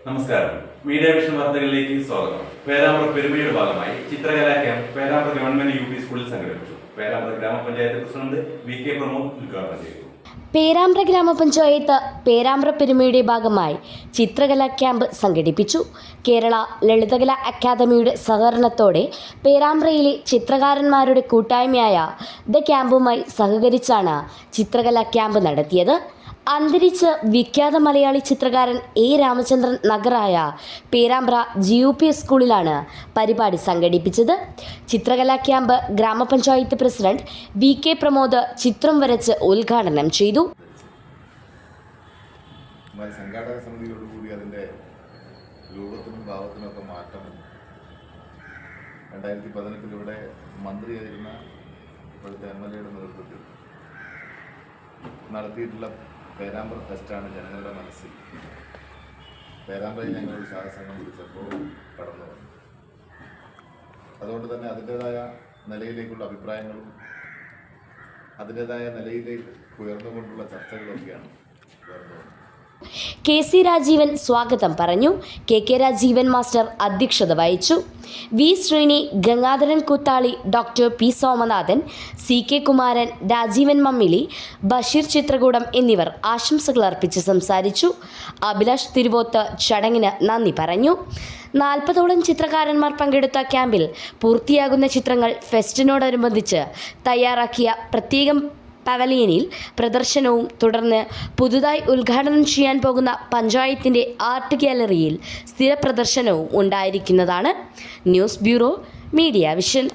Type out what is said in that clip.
നമസ്കാരം. Media vision വാർത്തകളിലേക്ക് സ്വാഗതം. പേരാമ്പ്ര പെരുമയുടെ ഭാഗമായി ചിത്രകലാ camp Perambra government U P സ്കൂളിൽ സംഘടിപ്പിച്ചു. പേരാമ്പ്ര ഗ്രാമപഞ്ചായത്ത് പ്രസിഡന്റ് വി കെ പ്രമോദ് ഉദ്ഘാടനം ചെയ്തു. പേരാമ്പ്ര ഗ്രാമപഞ്ചായത്ത് പേരാമ്പ്ര പെരുമയുടെ ഭാഗമായി ചിത്രകലാ ക്യാമ്പ് സംഘടിപ്പിച്ചു. കേരള ലളിതകലാ അക്കാദമിയുടെ സഹകരണത്തോടെ പേരാമ്പ്രയിലെ ചിത്രകാരന്മാരുടെ കൂട്ടായ്മയായ ദ ക്യാമ്പുമായി സഹകരിച്ചാണ് ചിത്രകലാ ക്യാമ്പ് നടത്തിയത്. അന്തരിച്ച വിഖ്യാത മലയാളി ചിത്രകാരൻ എ രാമചന്ദ്രൻ നഗറായ പേരാമ്പ്ര GUP സ്കൂളിലാണ് പരിപാടി സംഘടിപ്പിച്ചത്. ചിത്രകലാ ക്യാമ്പ് ഗ്രാമപഞ്ചായത്ത് പ്രസിഡന്റ് വി കെ പ്രമോദ് ചിത്രം വരച്ച് ഉദ്ഘാടനം ചെയ്തു. സംഘാടക സമിതിയോടുകൂടി അതിൻ്റെ രൂപത്തിനും ഭാവത്തിനൊക്കെ മാറ്റം 2018 ഇവിടെ മന്ത്രിയായിരുന്ന ഇപ്പോഴത്തെ MLA നേതൃത്വത്തിൽ നടത്തിയിട്ടുള്ള പേരാമ്പ്ര ഫെസ്റ്റാണ് ജനങ്ങളുടെ മനസ്സിൽ. പേരാമ്പ്രയിൽ ഞങ്ങൾ സാഹസംഘം വിളിച്ചപ്പോൾ കടന്നു വന്നു. അതുകൊണ്ട് തന്നെ അതിൻ്റേതായ നിലയിലേക്കുള്ള അഭിപ്രായങ്ങളും അതിൻ്റേതായ നിലയിലേക്ക് ഉയർന്നുകൊണ്ടുള്ള ചർച്ചകളൊക്കെയാണ് ഉയർന്നു വന്നത്. KC രാജീവൻ സ്വാഗതം പറഞ്ഞു. KK രാജീവൻ മാസ്റ്റർ അധ്യക്ഷത വഹിച്ചു. V Sreeni, Gangadharan Koothali, doctor P Somanathan, CK Kumaran, Rajeevan Mammili, Basheer Chithrakoodam എന്നിവർ ആശംസകൾ അർപ്പിച്ച് സംസാരിച്ചു. അഭിലാഷ് തിരുവോത്ത് ചടങ്ങിന് നന്ദി പറഞ്ഞു. 40ഓളം ചിത്രകാരന്മാർ പങ്കെടുത്ത ക്യാമ്പിൽ പൂർത്തിയാകുന്ന ചിത്രങ്ങൾ ഫെസ്റ്റിനോടനുബന്ധിച്ച് തയ്യാറാക്കിയ പ്രത്യേകം പവലിയനിൽ പ്രദർശനവും തുടർന്ന് പുതുതായി ഉദ്ഘാടനം ചെയ്യാൻ പോകുന്ന പഞ്ചായത്തിൻ്റെ ആർട്ട് ഗാലറിയിൽ സ്ഥിര പ്രദർശനവും ഉണ്ടായിരിക്കുന്നതാണ്. News bureau, media vision.